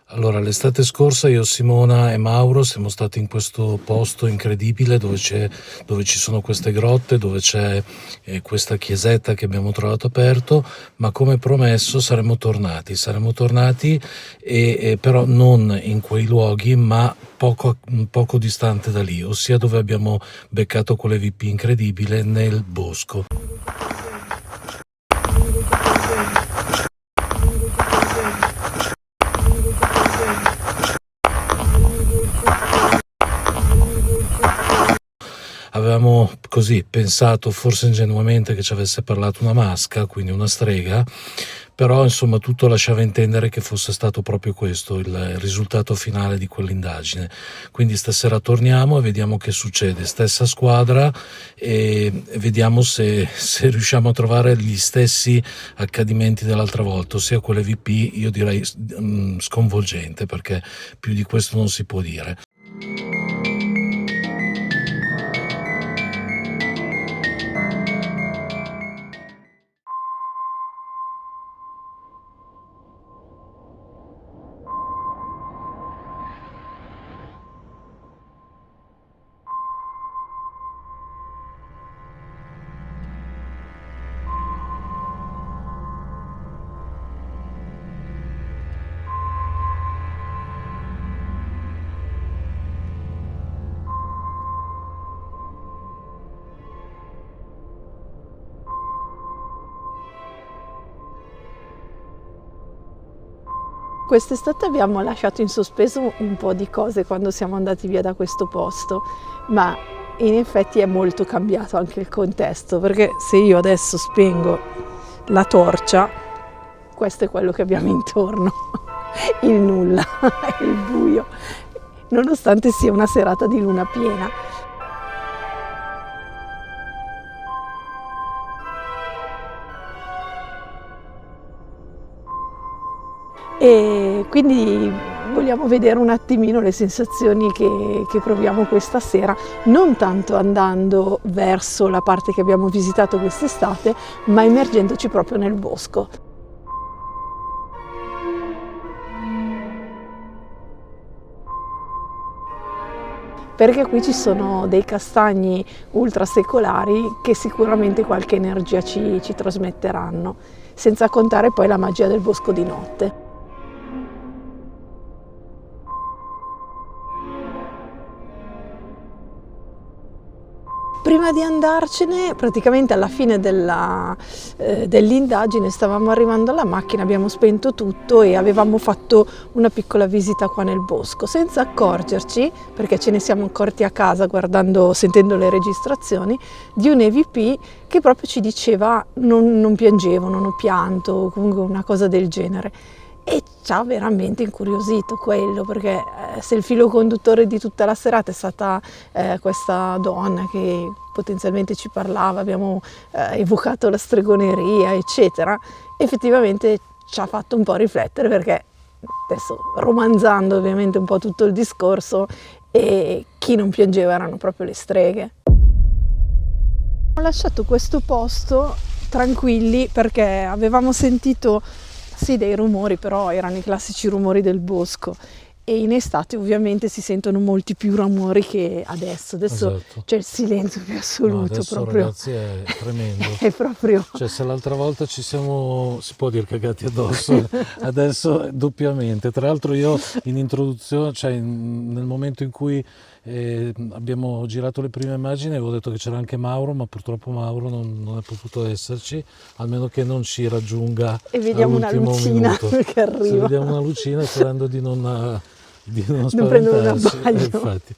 Allora, l'estate scorsa io, Simona e Mauro siamo stati in questo posto incredibile dove ci sono queste grotte, dove c'è questa chiesetta che abbiamo trovato aperto, ma come promesso saremmo tornati però non in quei luoghi, ma poco distante da lì, ossia dove abbiamo beccato quell'EVP incredibile nel bosco. Avevamo così pensato, forse ingenuamente, che ci avesse parlato una masca, quindi una strega, però insomma tutto lasciava intendere che fosse stato proprio questo il risultato finale di quell'indagine. Quindi stasera torniamo e vediamo che succede. Stessa squadra e vediamo se riusciamo a trovare gli stessi accadimenti dell'altra volta, ossia quell'EVP, io direi sconvolgente, perché più di questo non si può dire. Quest'estate abbiamo lasciato in sospeso un po' di cose quando siamo andati via da questo posto, ma in effetti è molto cambiato anche il contesto, perché se io adesso spengo la torcia, questo è quello che abbiamo intorno, il nulla, il buio, nonostante sia una serata di luna piena. E quindi vogliamo vedere un attimino le sensazioni che proviamo questa sera, non tanto andando verso la parte che abbiamo visitato quest'estate, ma immergendoci proprio nel bosco. Perché qui ci sono dei castagni ultrasecolari che sicuramente qualche energia ci trasmetteranno, senza contare poi la magia del bosco di notte. Prima di andarcene, praticamente alla fine dell'indagine, stavamo arrivando alla macchina, abbiamo spento tutto e avevamo fatto una piccola visita qua nel bosco, senza accorgerci, perché ce ne siamo accorti a casa sentendo le registrazioni, di un EVP che proprio ci diceva non piangevo, non ho pianto, comunque una cosa del genere. E ci ha veramente incuriosito quello, perché se il filo conduttore di tutta la serata è stata questa donna che potenzialmente ci parlava, abbiamo evocato la stregoneria, eccetera, effettivamente ci ha fatto un po' riflettere, perché adesso, romanzando ovviamente un po' tutto il discorso, e chi non piangeva erano proprio le streghe. Ho lasciato questo posto tranquilli perché avevamo sentito sì dei rumori, però erano i classici rumori del bosco, e in estate ovviamente si sentono molti più rumori che adesso. Esatto. C'è il silenzio più assoluto. No, adesso proprio. Ragazzi, è tremendo. È proprio... Cioè, se l'altra volta ci siamo, si può dire, cagati addosso, adesso doppiamente. Tra l'altro io in introduzione, cioè nel momento in cui abbiamo girato le prime immagini, avevo detto che c'era anche Mauro, ma purtroppo Mauro non è potuto esserci, almeno che non ci raggiunga e vediamo all'ultimo una lucina minuto. Che arriva. Se vediamo una lucina, sperando di non spaventarsi. Infatti.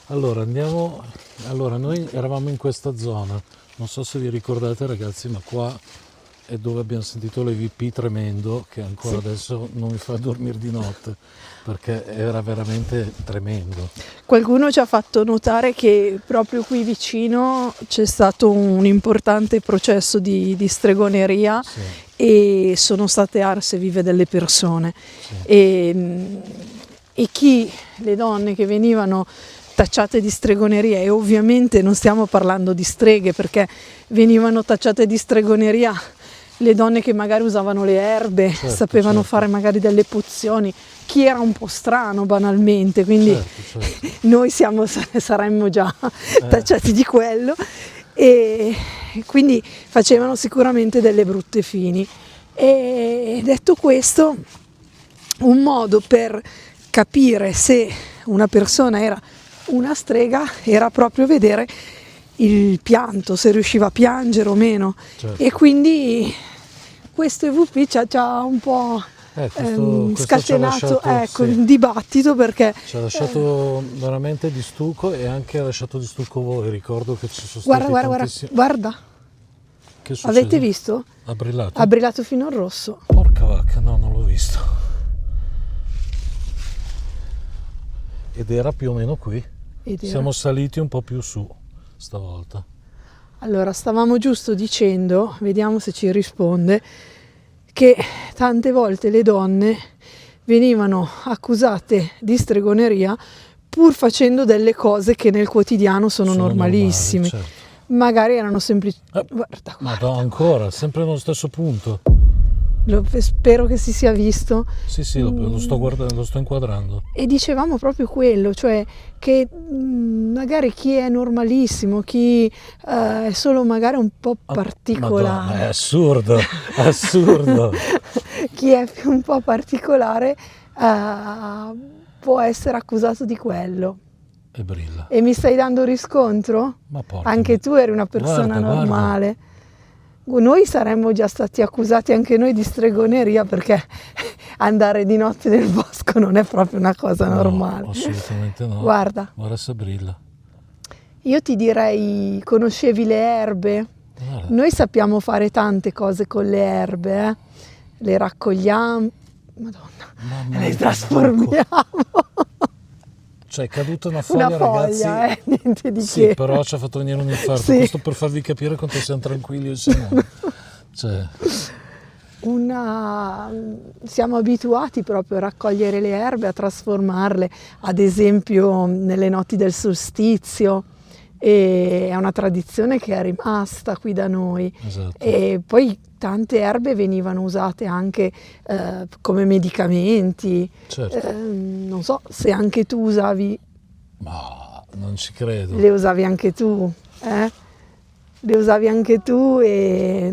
Allora noi eravamo in questa zona, non so se vi ricordate ragazzi, ma qua è dove abbiamo sentito l'EVP tremendo, che ancora adesso non mi fa dormire di notte, perché era veramente tremendo. Qualcuno ci ha fatto notare che proprio qui vicino c'è stato un importante processo di stregoneria, sì, e sono state arse vive delle persone, sì. E le donne che venivano tacciate di stregoneria, e ovviamente non stiamo parlando di streghe, perché venivano tacciate di stregoneria le donne che magari usavano le erbe, Certo, sapevano certo. fare magari delle pozioni, chi era un po' strano banalmente, quindi Certo. noi saremmo già tacciati di quello, e quindi facevano sicuramente delle brutte fini. E detto questo, un modo per capire se una persona era una strega era proprio vedere il pianto, se riusciva a piangere o meno. Certo. E quindi questo EVP ci ha un po' Questo ci ha scatenato, lasciato, un dibattito, perché ci ha lasciato veramente di stucco, e anche ha lasciato di stucco voi. Ricordo che ci sono stati tantissimi. guarda, Che succede? avete visto? Ha brillato? Ha brillato fino al rosso. Porca vacca, no, non l'ho visto. Ed era più o meno qui. Ed era- Siamo saliti un po' più su stavolta. Allora, stavamo giusto dicendo, vediamo se ci risponde, che tante volte le donne venivano accusate di stregoneria pur facendo delle cose che nel quotidiano sono normalissime. Normali, certo. Magari erano semplici. Guarda, Ma no, ancora, sempre nello stesso punto. spero che si sia visto. Sì, lo sto guardando, lo sto inquadrando. E dicevamo proprio quello, cioè che magari chi è normalissimo, chi è solo magari un po' particolare, Madonna, è assurdo, assurdo. chi è un po' particolare può essere accusato di quello. E brilla. E mi stai dando riscontro? Ma porca Anche miseria. tu eri una persona Guarda. normale. Noi saremmo già stati accusati anche noi di stregoneria, perché andare di notte nel bosco non è proprio una cosa normale. No, assolutamente no. Guarda, se brilla. io ti direi, conoscevi le erbe? Guarda. Noi sappiamo fare tante cose con le erbe, le raccogliamo, Madonna, Mamma le mia, trasformiamo. Cioè è caduta una foglia, Una foglia, ragazzi. niente di Sì, che. però ci ha fatto venire un infarto. Sì. Questo per farvi capire quanto siamo tranquilli io e Simone. Cioè, Siamo abituati proprio a raccogliere le erbe, a trasformarle, ad esempio nelle notti del solstizio, e è una tradizione che è rimasta qui da noi. esatto. E poi tante erbe venivano usate anche come medicamenti. Certo. Non so se anche tu usavi, Ma non ci credo. le usavi anche tu, eh? Le usavi anche tu e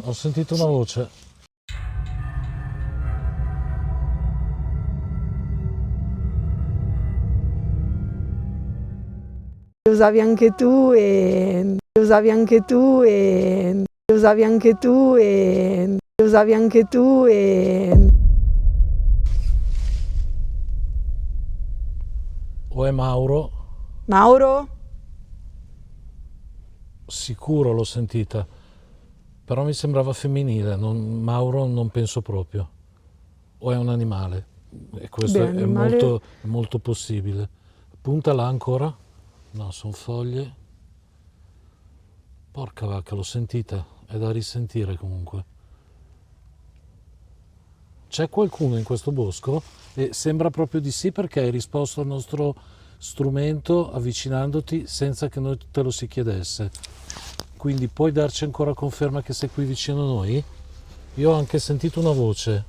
Ho sentito una voce. le usavi anche tu e le usavi anche tu e le usavi anche tu e le usavi anche tu e O è Mauro? Mauro? Sicuro l'ho sentita. Però mi sembrava femminile. Mauro non penso proprio. O è un animale. E questo Beh, è animale- è molto possibile. Punta là ancora? No, sono foglie. Porca vacca, l'ho sentita. È da risentire comunque. C'è qualcuno in questo bosco? E sembra proprio di sì, perché hai risposto al nostro strumento avvicinandoti senza che noi te lo si chiedesse. Quindi puoi darci ancora conferma che sei qui vicino a noi? Io ho anche sentito una voce.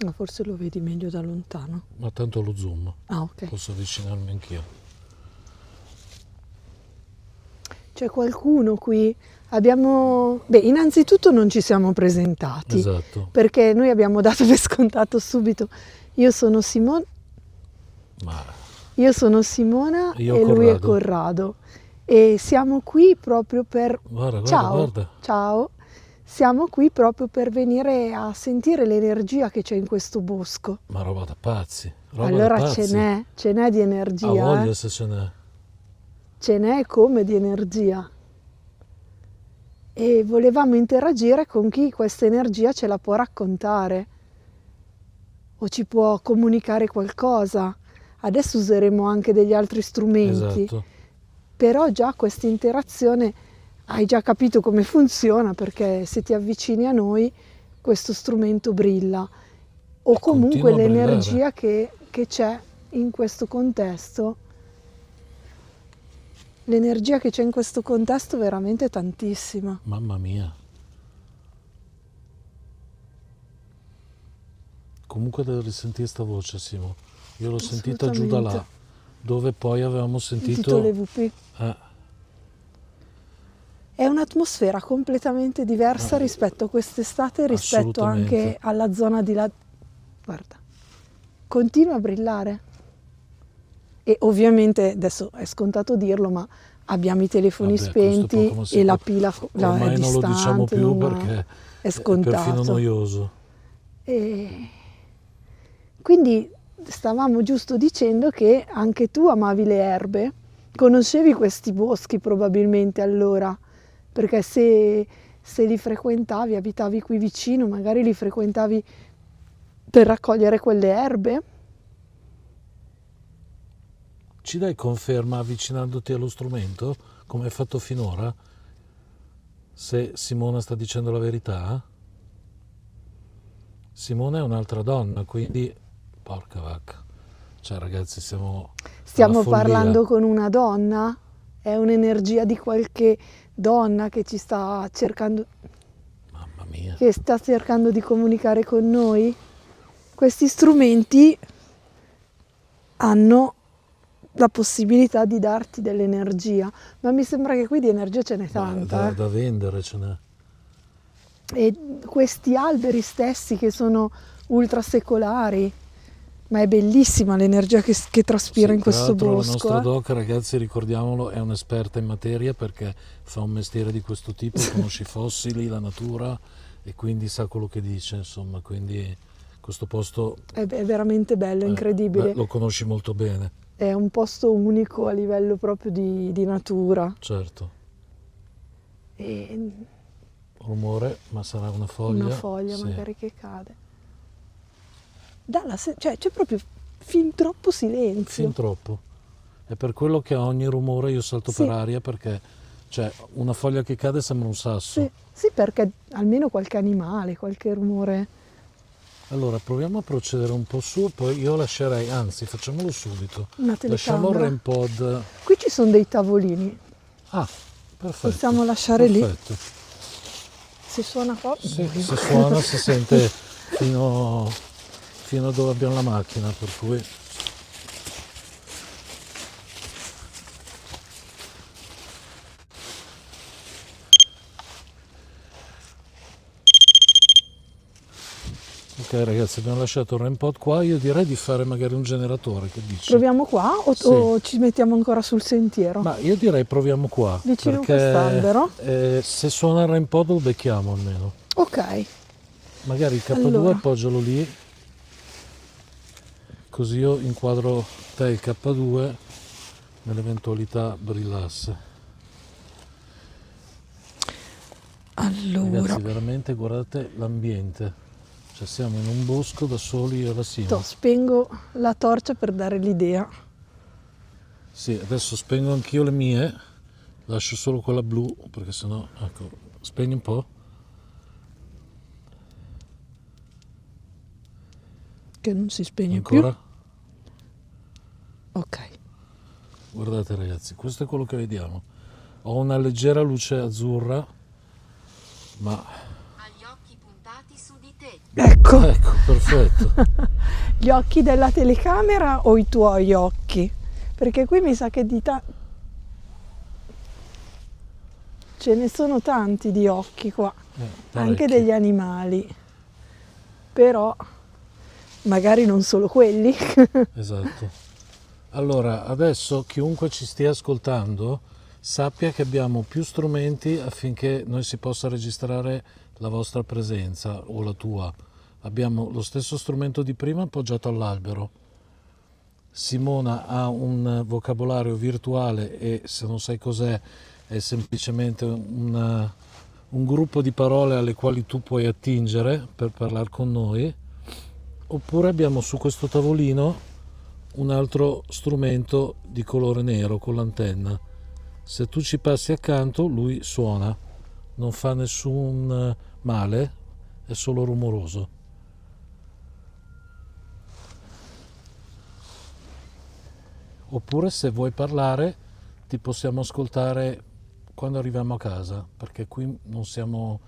Ma forse lo vedi meglio da lontano. Ma tanto lo zoom, Ah, ok. posso avvicinarmi anch'io. C'è qualcuno qui? Innanzitutto non ci siamo presentati, Esatto. perché noi abbiamo dato per scontato subito. Io sono Simona Ma e lui è Corrado. E siamo qui proprio per... guarda, Ciao, guarda. ciao. Siamo qui proprio per venire a sentire l'energia che c'è in questo bosco. Ma roba da pazzi. Roba Allora da pazzi. ce n'è di Ha energia, voglia se ce n'è. ce n'è come di energia. E volevamo interagire con chi questa energia ce la può raccontare o ci può comunicare qualcosa. Adesso useremo anche degli altri strumenti, Esatto. però già questa interazione hai già capito come funziona, perché se ti avvicini a noi questo strumento brilla, o E comunque continua a brillare. l'energia che c'è in questo contesto l'energia che c'è in questo contesto è veramente tantissima. Mamma mia. Comunque devo risentire sta voce, Simo. Io l'ho sentita giù da là, dove poi avevamo Sentito le sentito... VP. È un'atmosfera completamente diversa rispetto a quest'estate, rispetto assolutamente. anche alla zona di là. Guarda, continua a brillare. E ovviamente, adesso è scontato dirlo, ma abbiamo i telefoni Vabbè, questo spenti poco ma e la sicuro. pila è Ormai non lo diciamo distante, più non- perché è è perfino scontato. noioso. E quindi stavamo giusto dicendo che anche tu amavi le erbe, conoscevi questi boschi probabilmente allora, perché se li frequentavi, abitavi qui vicino, magari li frequentavi per raccogliere quelle erbe. Ci dai conferma avvicinandoti allo strumento, come hai fatto finora? Se Simona sta dicendo la verità? Simona è un'altra donna, quindi porca vacca. Cioè ragazzi, siamo Stiamo alla follia. parlando con una donna? È un'energia di qualche donna che ci sta cercando, Mamma mia. che sta cercando di comunicare con noi? Questi strumenti hanno la possibilità di darti dell'energia, ma mi sembra che qui di energia ce n'è Ma tanta. da vendere ce n'è. E questi alberi stessi che sono ultrasecolari, ma è bellissima l'energia che traspira in Tra questo l'altro la bosco. nostra doc, ragazzi, ricordiamolo, è un'esperta in materia perché fa un mestiere di questo tipo, conosce i fossili, la natura e quindi sa quello che dice, insomma, quindi questo posto È veramente bello, è incredibile. lo conosci molto bene, È un posto unico a livello proprio di natura. certo. E Rumore, ma sarà una foglia. una foglia Sì. magari che cade. Cioè, c'è proprio fin troppo silenzio. Fin troppo. È per quello che a ogni rumore io salto Sì. per aria perché cioè, una foglia che cade sembra un sasso. Sì, sì, perché almeno qualche animale, qualche rumore. Allora proviamo a procedere un po' su, poi io lascerei, anzi facciamolo subito. Una Lasciamo il telecamera. REM pod. Qui ci sono dei tavolini, Ah, perfetto. possiamo lasciare lì. Perfetto. Se suona qua. Sì, se suona si sente fino a dove abbiamo la macchina, per cui ok ragazzi, abbiamo lasciato il REM pod qua, io direi di fare magari un generatore, che dici? Proviamo qua Sì. o ci mettiamo ancora sul sentiero? Ma io direi proviamo qua, Vicino a perché quest'albero? Se suona il REM pod lo becchiamo almeno. Ok, Magari il K2 Allora. appoggialo lì, così io inquadro te il K2 nell'eventualità brillasse. allora, Ragazzi, veramente guardate l'ambiente. Cioè siamo in un bosco da soli io e la Simo. spengo la torcia per dare l'idea. Sì, adesso spengo anch'io le mie, lascio solo quella blu perché sennò, ecco, spegni un po'. Che non si spegne Ancora? più. Ok. Guardate ragazzi, questo è quello che vediamo. Ho una leggera luce azzurra, ma Ha gli occhi puntati su di te. Ecco, ecco, perfetto. gli occhi della telecamera o i tuoi occhi? Perché qui mi sa che ce ne sono tanti di occhi qua, anche Parecchi. degli animali. Però magari non solo quelli. Esatto. Allora, adesso chiunque ci stia ascoltando sappia che abbiamo più strumenti affinché noi si possa registrare la vostra presenza o la tua. Abbiamo lo stesso strumento di prima appoggiato all'albero. Simona ha un vocabolario virtuale e se non sai cos'è è semplicemente un gruppo di parole alle quali tu puoi attingere per parlare con noi. Oppure abbiamo su questo tavolino un altro strumento di colore nero con l'antenna. Se tu ci passi accanto lui suona, non fa nessun male, è solo rumoroso. Oppure se vuoi parlare ti possiamo ascoltare quando arriviamo a casa, perché qui non siamo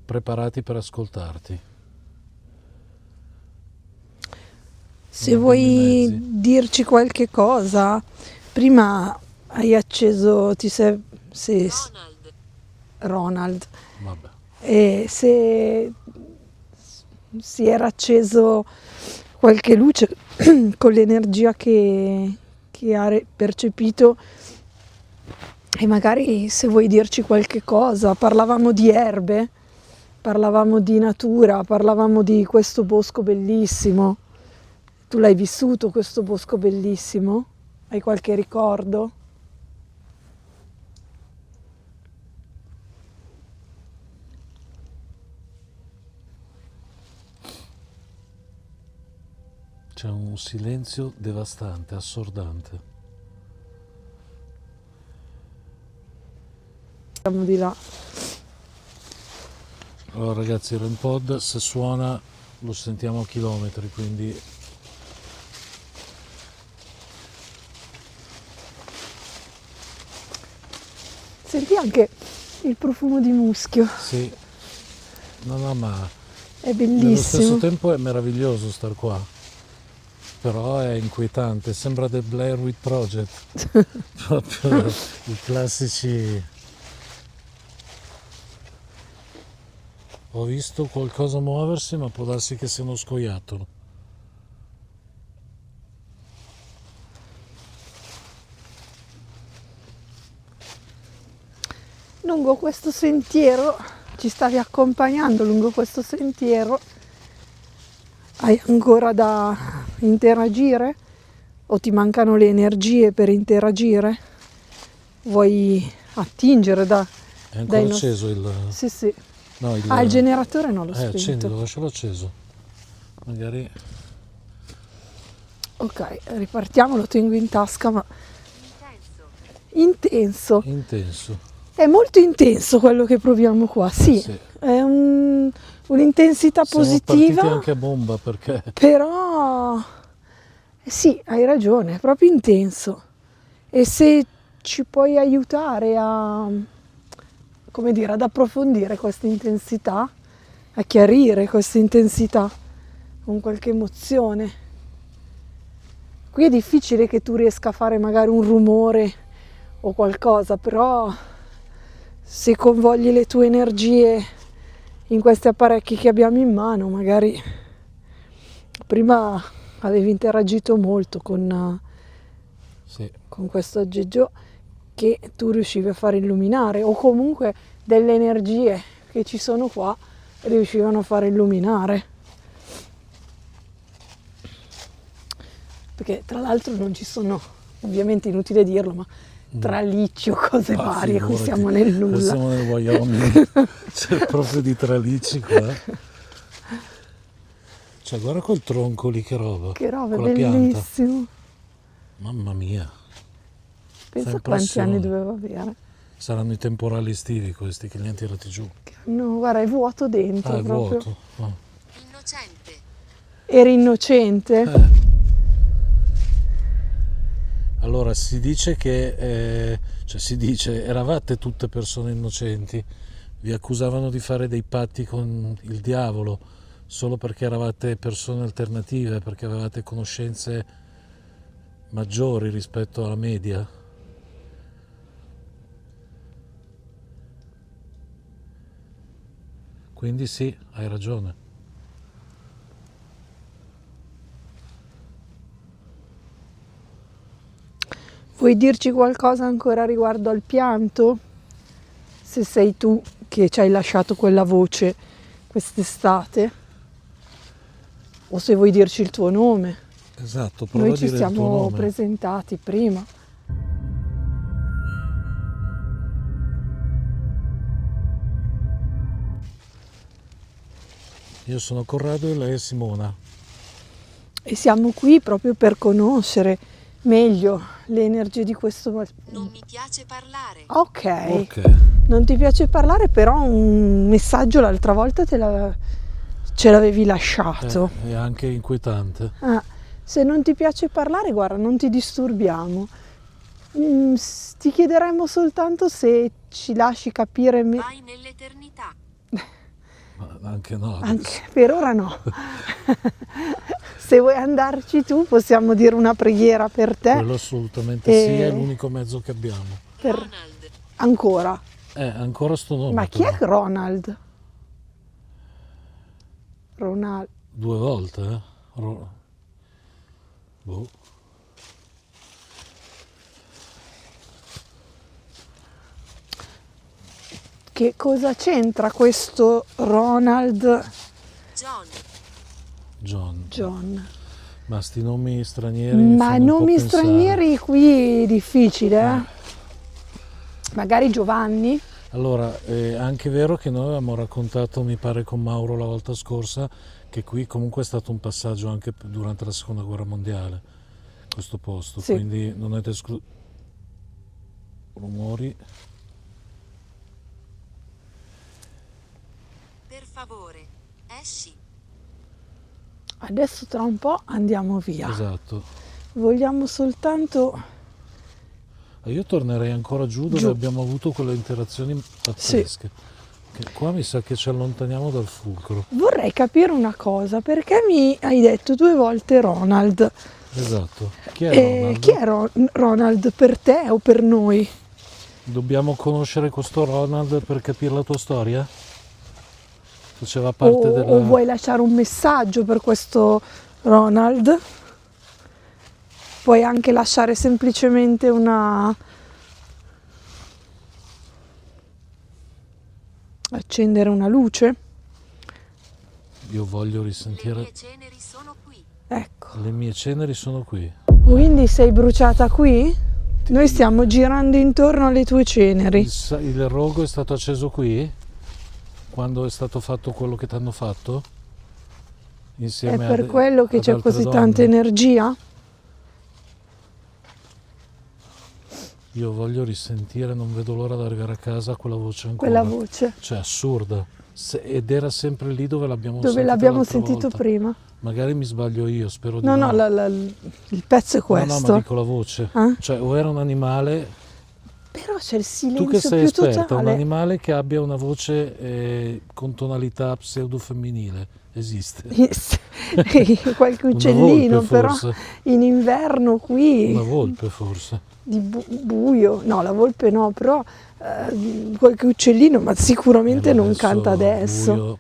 preparati per ascoltarti. Se Non abbiamo i vuoi mezzi. dirci qualche cosa, prima hai acceso, Ronald. Ronald, Vabbè. e se si era acceso qualche luce con l'energia che ha percepito, e magari se vuoi dirci qualche cosa, parlavamo di erbe, parlavamo di natura, parlavamo di questo bosco bellissimo. Tu l'hai vissuto questo bosco bellissimo? Hai qualche ricordo? C'è un silenzio devastante, assordante. Siamo di là. Allora ragazzi, il REM pod se suona lo sentiamo a chilometri, quindi Senti anche il profumo di muschio, sì, no, ma è nello stesso bellissimo. tempo è meraviglioso star qua, però è inquietante, sembra The Blair Witch Project, proprio i classici. Ho visto qualcosa muoversi, ma può darsi che sia uno scoiattolo. Lungo questo sentiero, ci stavi accompagnando lungo questo sentiero, hai ancora da interagire? O ti mancano le energie per interagire? Vuoi attingere È ancora dai nostri... acceso il. Sì, sì. No, Ah, il generatore non l'ho spento. accendilo, lascialo acceso. Magari. Ok, ripartiamo, lo tengo in tasca, ma Intenso. Intenso. È molto intenso quello che proviamo qua, sì. Sì. È un'intensità Siamo partiti positiva, anche a bomba perché. però sì, hai ragione, è proprio intenso. E se ci puoi aiutare a, come dire, ad approfondire questa intensità, a chiarire questa intensità con qualche emozione. Qui è difficile che tu riesca a fare magari un rumore o qualcosa, però se convogli le tue energie in questi apparecchi che abbiamo in mano, magari prima avevi interagito molto Sì. con questo aggeggio che tu riuscivi a far illuminare, o comunque delle energie che ci sono qua riuscivano a far illuminare. Perché tra l'altro non ci sono, ovviamente inutile dirlo, ma tralicci o cose Ma varie, qui figurati, siamo nel nulla. Siamo nel Wyoming, c'è proprio di tralicci qua. Cioè, guarda quel tronco lì, che roba. Che roba, è con la pianta. bellissimo. Mamma mia. Pensa Fa quanti anni impressione. dovevo avere. Saranno i temporali estivi questi che li hanno tirati giù. No, guarda, è vuoto dentro È proprio. vuoto. Ah. Innocente. Eri innocente? Allora, si dice che, eravate tutte persone innocenti, vi accusavano di fare dei patti con il diavolo solo perché eravate persone alternative, perché avevate conoscenze maggiori rispetto alla media. Quindi sì, hai ragione. Vuoi dirci qualcosa ancora riguardo al pianto? Se sei tu che ci hai lasciato quella voce quest'estate? O se vuoi dirci il tuo nome? Esatto, prova Noi a ci dire il tuo siamo nome. presentati prima. Io sono Corrado e lei è Simona. E siamo qui proprio per conoscere meglio le energie di questo... Non mi piace parlare. Ok, Ok. non ti piace parlare, però un messaggio l'altra volta ce l'avevi lasciato. È anche inquietante. Ah, se non ti piace parlare, guarda, non ti disturbiamo. Ti chiederemmo soltanto se ci lasci capire Vai nell'eternità. Ma anche no. Anche per ora no. Se vuoi andarci tu possiamo dire una preghiera per te. Quello assolutamente E- sì, è l'unico mezzo che abbiamo. per- Ronald. Ancora. Ancora sto nome. Ma chi è però. Ronald? Ronald. 2 volte, eh? Boh. Che cosa c'entra questo Ronald John. John. John? Ma sti nomi stranieri mi Ma fanno un po' nomi pensare. stranieri qui difficile, eh? Magari Giovanni? Allora, è anche vero che noi avevamo raccontato, mi pare con Mauro la volta scorsa, che qui comunque è stato un passaggio anche durante la seconda guerra mondiale, questo posto, Sì. quindi non è rumori. Per favore, esci. Adesso tra un po' andiamo via. Esatto. Vogliamo soltanto... Io tornerei ancora giù dove Giù. abbiamo avuto quelle interazioni pazzesche. Che qua mi sa che ci allontaniamo dal fulcro. Vorrei capire una cosa, perché mi hai detto 2 volte Ronald? Esatto. Chi è Ronald? Chi è Ronald per te o per noi? Dobbiamo conoscere questo Ronald per capire la tua storia? Faceva parte O della... vuoi lasciare un messaggio per questo Ronald? Puoi anche lasciare semplicemente accendere una luce? Io voglio Le risentire... mie ceneri sono qui. Ecco. Le mie ceneri sono qui. Quindi sei bruciata qui? Noi stiamo girando intorno alle tue ceneri. Il rogo è stato acceso qui? Quando è stato fatto quello che ti hanno fatto? È Insieme per quello che ad c'è altre così donne? tanta energia? Io voglio risentire, non vedo l'ora di arrivare a casa quella voce ancora. Quella voce. Cioè, assurda. Ed era sempre lì dove l'abbiamo Dove sentita l'abbiamo l'altra sentito volta. prima? Magari mi sbaglio io, spero di No, no. no, il pezzo è No, no, questo. ma dico la voce. Eh? Cioè, o era un animale, Però c'è il tu che silenzio sei più esperta, un totale. animale che abbia una voce con tonalità pseudo-femminile, esiste? Qualche Una uccellino, volpe però forse, in inverno qui una volpe forse. di buio. No, la volpe no, però qualche uccellino, ma sicuramente non canta adesso. Buio,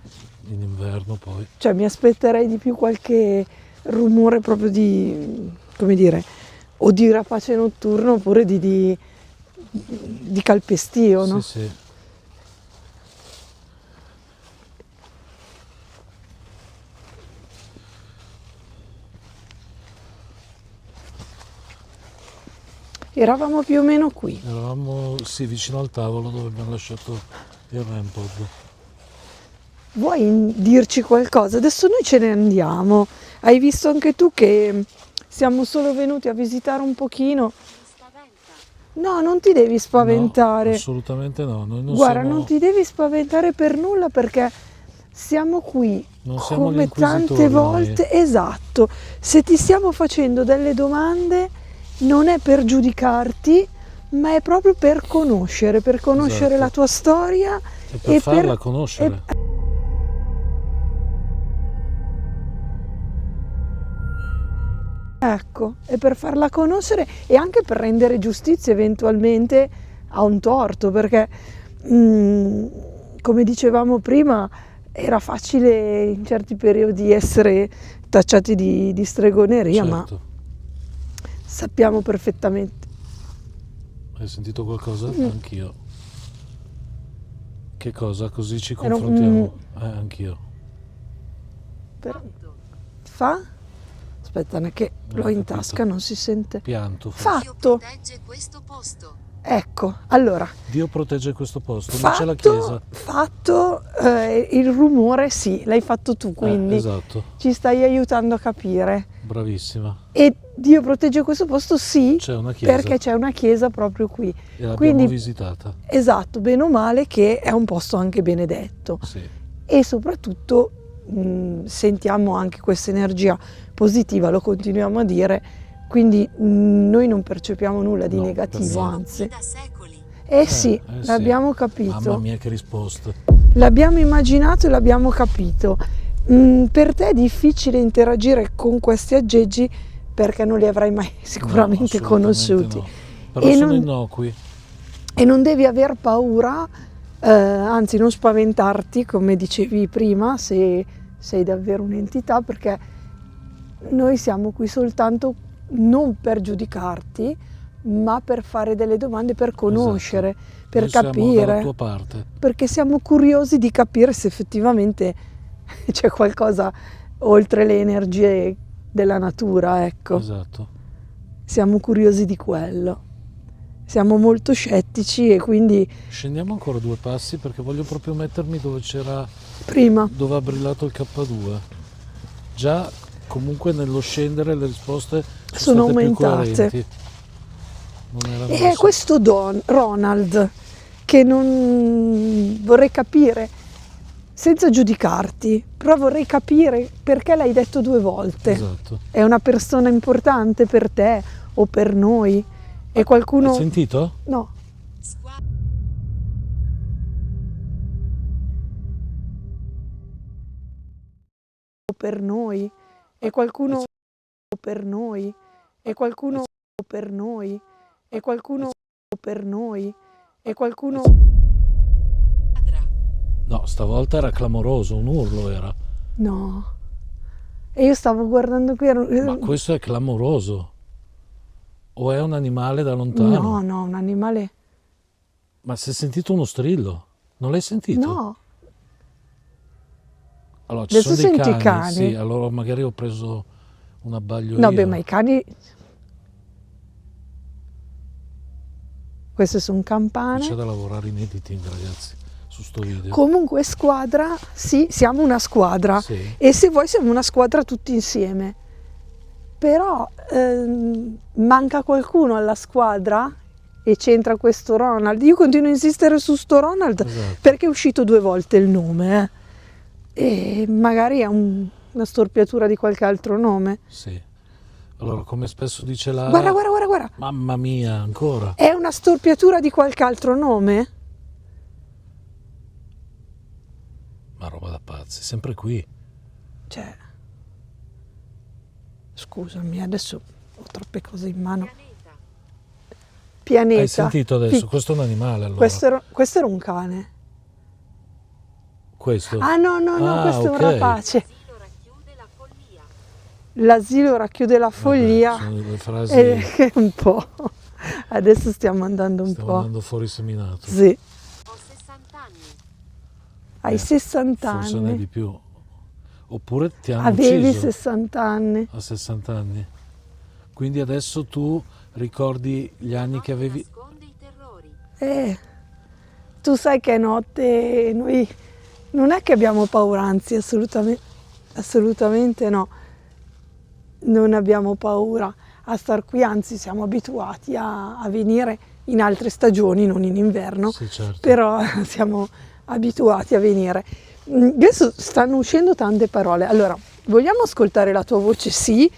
in inverno poi. Cioè mi aspetterei di più qualche rumore proprio di, come dire, o di rapace notturno oppure di calpestio, no? Sì, sì. Eravamo più o meno qui. Eravamo sì, vicino al tavolo dove abbiamo lasciato il REM-pod. Vuoi dirci qualcosa? Adesso noi ce ne andiamo. Hai visto anche tu che siamo solo venuti a visitare un pochino. Mi spaventa. No, non ti devi spaventare. No, assolutamente no. Noi non Guarda, siamo, non ti devi spaventare per nulla perché siamo qui non siamo come gli inquisitori tante noi. volte. Esatto. Se ti stiamo facendo delle domande non è per giudicarti, ma è proprio per conoscere Esatto. la tua storia E per farla conoscere. Ecco, e per farla conoscere e anche per rendere giustizia eventualmente a un torto, perché come dicevamo prima era facile in certi periodi essere tacciati di stregoneria, ma Certo. sappiamo perfettamente. Hai sentito qualcosa? Anch'io. Che cosa? Così ci Era un- confrontiamo. Anch'io. Quanto? Fa? Aspetta, che l'ho in capito. tasca, non si sente. Pianto. forse. Fa. Dio Fatto. protegge questo posto. Ecco, allora, Dio protegge questo posto, non c'è la chiesa. fatto il rumore sì, l'hai fatto tu, quindi Esatto, ci stai aiutando a capire. bravissima. E Dio protegge questo posto sì, C'è una chiesa perché c'è una chiesa proprio qui. e l'abbiamo quindi- visitata. Esatto, bene o male che è un posto anche benedetto Sì. e soprattutto sentiamo anche questa energia positiva, lo continuiamo a dire, quindi noi non percepiamo nulla di No, negativo, per niente. anzi. Da secoli. Sì, sì. l'abbiamo Mamma capito, mia che risposte. l'abbiamo immaginato e l'abbiamo capito. Per te è difficile interagire con questi aggeggi perché non li avrai mai sicuramente No, assolutamente conosciuti. no. Però E sono non- innocui. E non devi aver paura, anzi non spaventarti, come dicevi prima, se sei davvero un'entità, perché noi siamo qui soltanto non per giudicarti, ma per fare delle domande, per conoscere, per Noi siamo dalla capire, tua parte. perché siamo curiosi di capire se effettivamente c'è qualcosa oltre le energie della natura, ecco. Esatto. Siamo curiosi di quello. Siamo molto scettici e quindi Scendiamo ancora 2 passi perché voglio proprio mettermi dove prima dove ha brillato il K2. Già comunque nello scendere le risposte sono state più aumentate. coerenti. Non era E è messo. questo Ronald che non vorrei capire, senza giudicarti, però vorrei capire perché l'hai detto 2 volte. Esatto. È una persona importante per te o per noi? E qualcuno... Hai sentito? No, Squadra. o per noi? E qualcuno... o per noi? E qualcuno... o per noi? E qualcuno... o per noi? E qualcuno... No, stavolta era clamoroso, un urlo era. No. E io stavo guardando qui... Ma questo è clamoroso. O è un animale da lontano? No, un animale... Ma si è sentito uno strillo? Non l'hai sentito? No, Allora, ci Adesso sono dei senti i cani. cani. Sì, allora magari ho preso un abbaglio no, io. beh, ma i cani... Queste sono C'è campane. da lavorare in editing, ragazzi, su sto video. Comunque squadra, sì, siamo una squadra. Sì. E se vuoi siamo una squadra tutti insieme. Però manca qualcuno alla squadra e c'entra questo Ronald. Io continuo a insistere su sto Ronald Esatto. perché è uscito 2 volte il nome. E magari è una storpiatura di qualche altro nome. Sì. Allora, come spesso dice Lara... Guarda, guarda, guarda, guarda. Mamma mia, ancora. È una storpiatura di qualche altro nome? Ma roba da pazzi, sempre qui. Cioè, scusami, adesso ho troppe cose in mano. Pianeta. Pianeta. Hai sentito adesso? Pi- Questo è un animale, allora. questo era un cane. Questo? Ah no, questo è un ok. rapace. L'asilo racchiude la follia. L'asilo racchiude la follia. Vabbè, sono le frasi... Che un po'. Adesso stiamo andando un Stiamo po'. andando fuori seminato. Sì, Ho 60 anni. hai 60 Forse ne è anni. di più. Oppure ti hanno Avevi ucciso 60 anni. a 60 anni. Quindi adesso tu ricordi gli anni che avevi... Nasconde i terrori. Tu sai che è notte, noi non è che abbiamo paura, anzi assolutamente no, non abbiamo paura a star qui, anzi siamo abituati a venire in altre stagioni, non in inverno, Sì, certo. però siamo abituati a venire. Adesso stanno uscendo tante parole, allora vogliamo ascoltare la tua voce? Sì,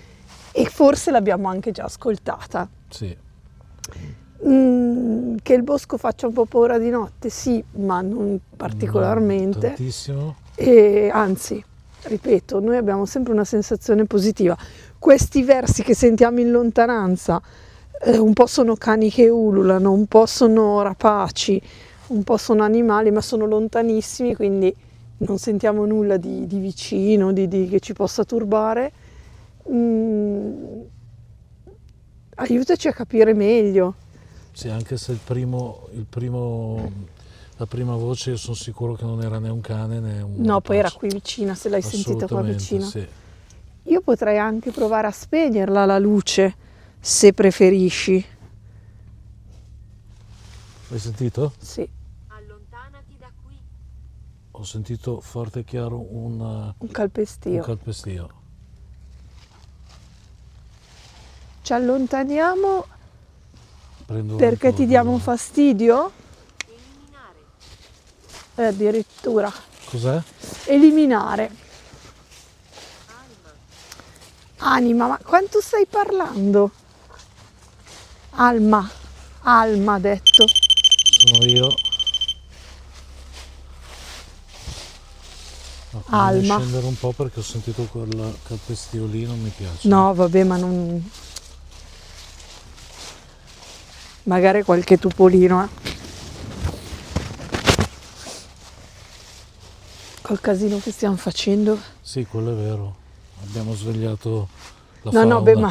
e forse l'abbiamo anche già ascoltata. Sì. Che il bosco faccia un po' paura di notte, sì, ma non particolarmente. Non tantissimo. E anzi, ripeto, noi abbiamo sempre una sensazione positiva. Questi versi che sentiamo in lontananza, un po' sono cani che ululano, un po' sono rapaci, un po' sono animali, ma sono lontanissimi, quindi non sentiamo nulla di vicino, di che ci possa turbare. Aiutaci a capire meglio. Sì, anche se la prima voce io sono sicuro che non era né un cane né un No, poi era rapace. qui vicina, se l'hai sentita qua Assolutamente, vicina. sì. Io potrei anche provare a spegnerla la luce, se preferisci. Hai sentito? Sì, Allontanati da qui. Ho sentito forte e chiaro un calpestio. calpestio. Ci allontaniamo Prendo perché un po' ti diamo allora. fastidio? Eliminare. Addirittura. Cos'è? Eliminare. Anima. Anima, ma quanto stai parlando? Alma, Alma ha detto. Sono io. No, conviene Alma. scendere un po' perché ho sentito quel calpestio lì, non mi piace. No, vabbè, ma non... Magari qualche topolino, Col casino che stiamo facendo. Sì, quello è vero. Abbiamo svegliato la No, fauna. no, beh, ma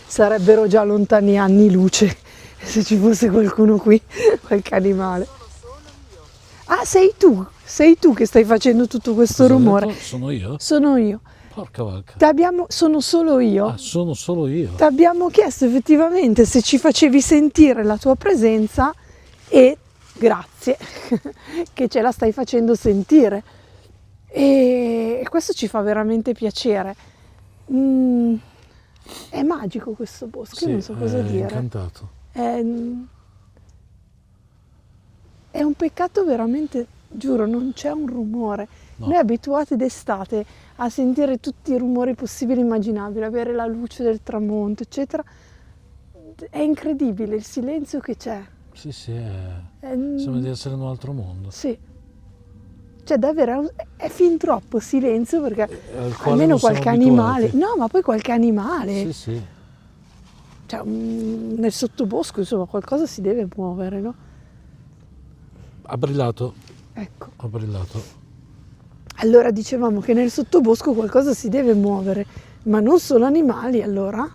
sarebbero già lontani anni luce se ci fosse qualcuno qui, qualche animale. Sono solo io. Ah, sei tu che stai facendo tutto questo Cosa ho rumore. detto? Sono io? Sono io. Porca vacca. Sono solo io. Ah, sono solo io. Ti abbiamo chiesto effettivamente se ci facevi sentire la tua presenza e grazie che ce la stai facendo sentire. E questo ci fa veramente piacere. È magico questo bosco, Sì, io non so cosa è dire. incantato. È un peccato veramente, giuro, non c'è un rumore. No. Noi abituati d'estate a sentire tutti i rumori possibili e immaginabili, avere la luce del tramonto, eccetera. È incredibile il silenzio che c'è. Sì, sì, È- sembra di essere in un altro mondo. Sì. Cioè davvero è fin troppo silenzio perché Al quale almeno non siamo qualche animale, abituati. no, ma poi qualche animale, Sì, sì. cioè, nel sottobosco insomma qualcosa si deve muovere, no? Ha brillato, Ecco. ha brillato. Allora dicevamo che nel sottobosco qualcosa si deve muovere, ma non solo animali, allora?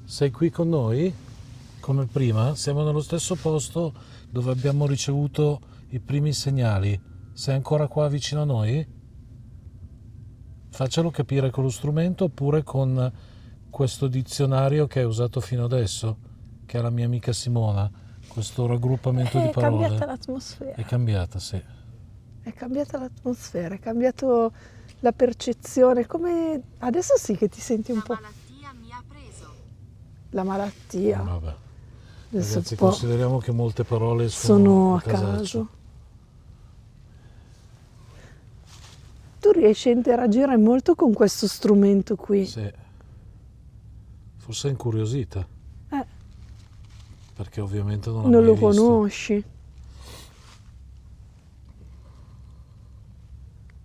Sei qui con noi? Come prima? Siamo nello stesso posto dove abbiamo ricevuto i primi segnali. Sei ancora qua vicino a noi? Faccelo capire con lo strumento oppure con questo dizionario che hai usato fino adesso, che è la mia amica Simona, questo raggruppamento di È cambiata parole. l'atmosfera, È cambiata, sì. è cambiata l'atmosfera, è cambiato la percezione, come adesso sì che ti senti un La po' malattia mi ha preso. la malattia. Vabbè. Adesso Ragazzi, un po' consideriamo che molte parole sono a casaccio. caso. Tu riesci a interagire molto con questo strumento qui. Sì. Forse è incuriosita, Eh, perché ovviamente non l'ha non mai lo visto. conosci.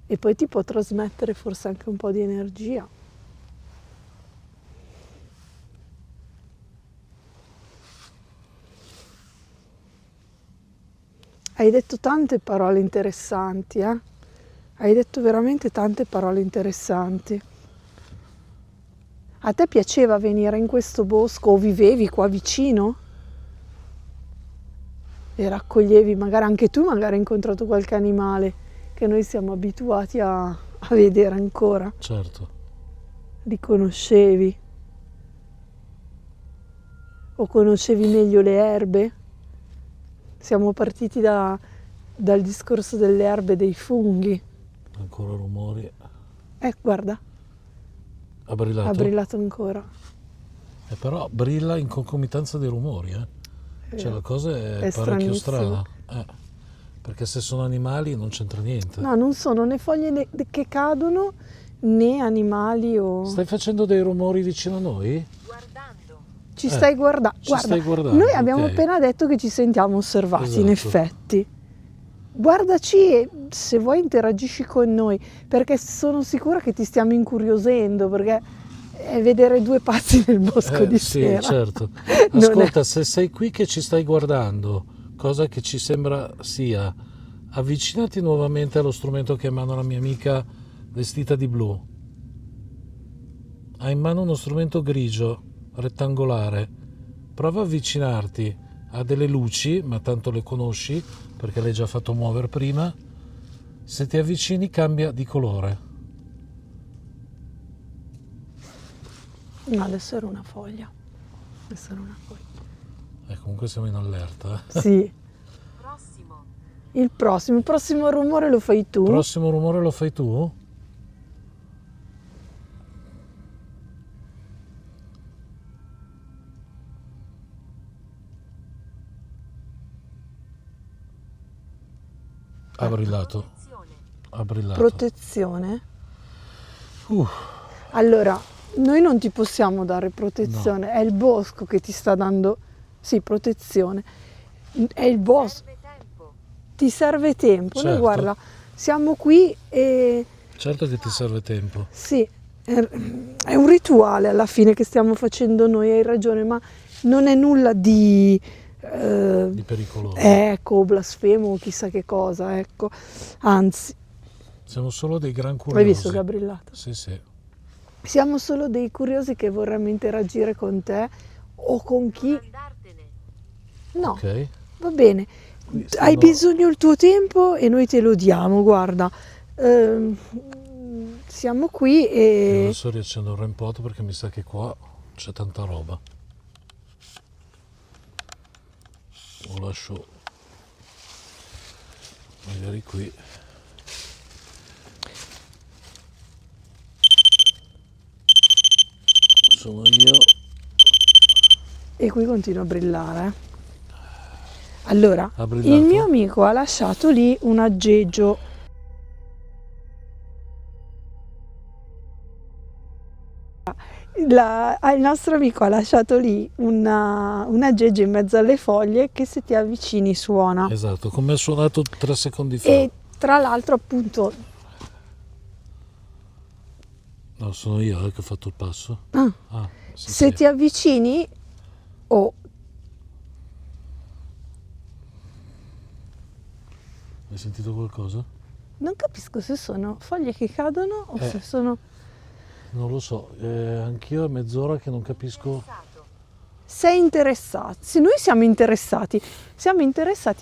E poi ti può trasmettere forse anche un po' di energia. Hai detto tante parole interessanti, eh? Hai detto veramente tante parole interessanti. A te piaceva venire in questo bosco o vivevi qua vicino? E raccoglievi, magari anche tu magari hai incontrato qualche animale che noi siamo abituati a vedere ancora, Certo. li conoscevi o conoscevi meglio le erbe? Siamo partiti dal discorso delle erbe e dei funghi. Ancora rumori. Guarda, Ha brillato? ha brillato ancora. Però brilla in concomitanza dei rumori, Cioè la cosa è parecchio stranissimo. strana. Perché se sono animali non c'entra niente. No, non sono né foglie che cadono né animali o... Stai facendo dei rumori vicino a noi? Guardando. Ci stai guardando? ci stai guardando, Noi abbiamo ok. appena detto che ci sentiamo osservati, in Esatto. effetti. Guardaci e se vuoi interagisci con noi, perché sono sicura che ti stiamo incuriosendo, perché vedere due pazzi nel bosco di Sì, sera. certo. non è- Ascolta, se sei qui che ci stai guardando, cosa che ci sembra sia, avvicinati nuovamente allo strumento che ha in mano la mia amica vestita di blu. Ha in mano uno strumento grigio, rettangolare. Prova a avvicinarti a delle luci, ma tanto le conosci perché l'hai già fatto muovere prima. Se ti avvicini cambia di colore. No, adesso era una foglia. Adesso era una foglia. Comunque siamo in allerta. Sì, Prossimo. il prossimo rumore lo fai tu. Il prossimo rumore lo fai tu? Ha brillato, Protezione. ha brillato. Protezione. Uh, Allora, noi non ti possiamo dare protezione, è il bosco che ti sta dando, sì, protezione. È il bosco, Serve tempo. ti serve tempo. Noi Certo. guarda, siamo qui e Certo che ti serve tempo. sì, è un rituale alla fine che stiamo facendo noi, hai ragione, ma non è nulla di Di pericoloso. ecco, blasfemo o chissà che cosa, ecco. Anzi, Siamo solo dei gran curiosi. hai visto che ha brillato? Sì, sì. Siamo solo dei curiosi che vorremmo interagire con te o con chi. Non andartene. No, Ok. va bene. Qui Hai stanno- bisogno del tuo tempo e noi te lo diamo, guarda. Siamo qui Io e adesso riaccendo il REM-pod perché mi sa che qua c'è tanta roba. Lo lascio magari qui. Sono io. e qui continua a brillare. Allora, Ha brillato? il mio amico ha lasciato lì un aggeggio. Il nostro amico ha lasciato lì un aggeggio in mezzo alle foglie che se ti avvicini suona. Esatto, come ha suonato 3 secondi fa. E tra l'altro appunto, No, sono io che ho fatto il passo. ah, Ah, sì, se sì. ti avvicini o Hai sentito qualcosa? non capisco se sono foglie che cadono o se sono. Non lo so, anch'io è mezz'ora che non capisco. Pensato. Sei interessato? Sì, noi siamo interessati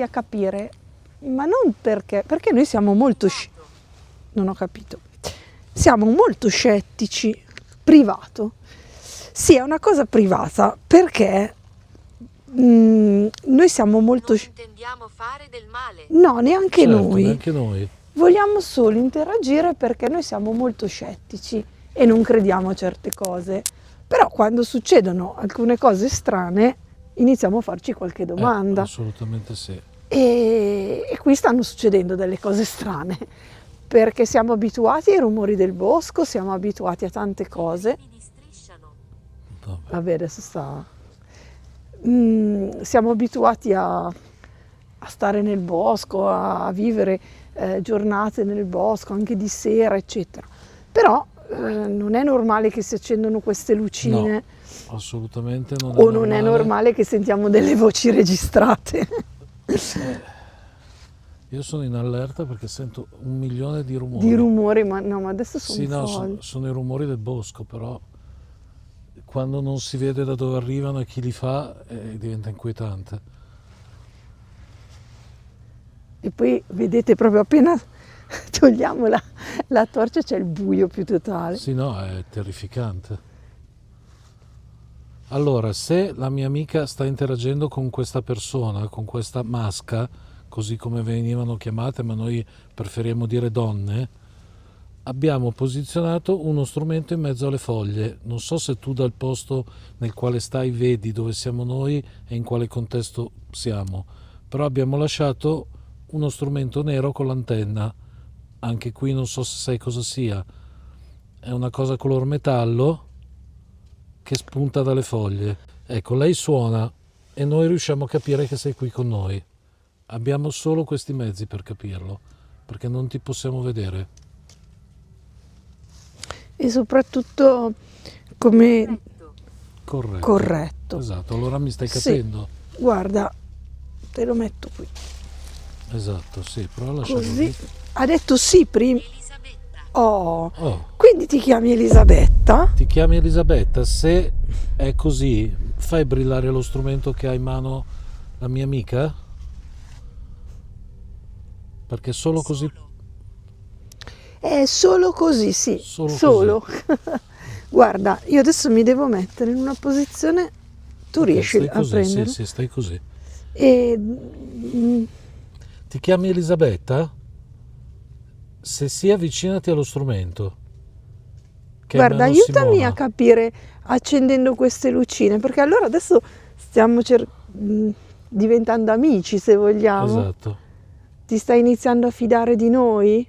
a capire, ma non perché noi siamo molto non ho capito. Siamo molto scettici. Privato? Sì, è una cosa privata perché noi siamo molto Non intendiamo fare del male. no, neanche Certo, noi. neanche noi. Vogliamo solo interagire perché noi siamo molto scettici e non crediamo a certe cose. Però quando succedono alcune cose strane iniziamo a farci qualche domanda. Assolutamente sì. E qui stanno succedendo delle cose strane perché siamo abituati ai rumori del bosco, siamo abituati a tante cose. Mi distrisciano. Vabbè. Vabbè, adesso sta. Siamo abituati a stare nel bosco, a vivere giornate nel bosco, anche di sera, eccetera. Però non è normale che si accendono queste lucine Assolutamente non è o non è normale che sentiamo delle voci registrate. Io sono in allerta perché sento 1.000.000 di rumori. Di rumori, ma no, ma adesso sono Sì, no, folli. sono i rumori del bosco, però quando non si vede da dove arrivano e chi li fa diventa inquietante. E poi vedete proprio appena togliamo la torcia c'è il buio più totale. Sì, no, è terrificante. Allora, se la mia amica sta interagendo con questa persona, con questa masca, così come venivano chiamate, ma noi preferiamo dire donne, abbiamo posizionato uno strumento in mezzo alle foglie. Non so se tu dal posto nel quale stai vedi dove siamo noi e in quale contesto siamo, però abbiamo lasciato uno strumento nero con l'antenna. Anche qui non so se sai cosa sia. È una cosa color metallo che spunta dalle foglie. Ecco, lei suona e noi riusciamo a capire che sei qui con noi. Abbiamo solo questi mezzi per capirlo, perché non ti possiamo vedere. E soprattutto come Corretto. corretto. Esatto, allora mi stai Sì. capendo? Guarda, te lo metto qui. Esatto, sì, però lasciamo Così. lì. Ha detto sì prima. Elisabetta. Oh, Oh, quindi ti chiami Elisabetta? ti chiami Elisabetta, se è così, fai brillare lo strumento che ha in mano la mia amica? Perché solo così. È solo così, sì. Solo Solo. Guarda, io adesso mi devo mettere in una posizione. Tu Ok, riesci stai a così, prenderlo? Sì, stai così. E Ti chiami Elisabetta? Se sì, avvicinati allo strumento. Che è in guarda, mano aiutami Simona. a capire accendendo queste lucine, perché allora adesso stiamo diventando amici, se vogliamo. Esatto. Ti stai iniziando a fidare di noi?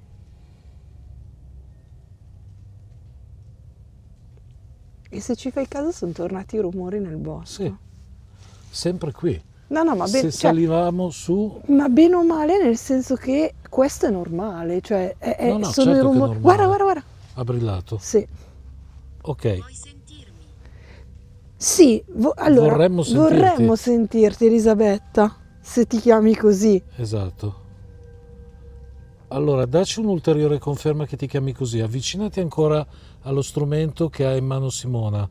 E se ci fai caso sono tornati i rumori nel bosco. Sì, sempre qui. No, no, ma Se cioè, salivamo su... ma bene o male, nel senso che questo è normale, cioè No, no, sono i certo che è rumori. normale. Guarda, guarda, guarda. Ha brillato. Sì, Ok, Vuoi sentirmi? sì, allora Vorremmo sentirti. vorremmo sentirti, Elisabetta, se ti chiami così. esatto. Allora, dacci un'ulteriore conferma che ti chiami così. Avvicinati ancora allo strumento che ha in mano Simona.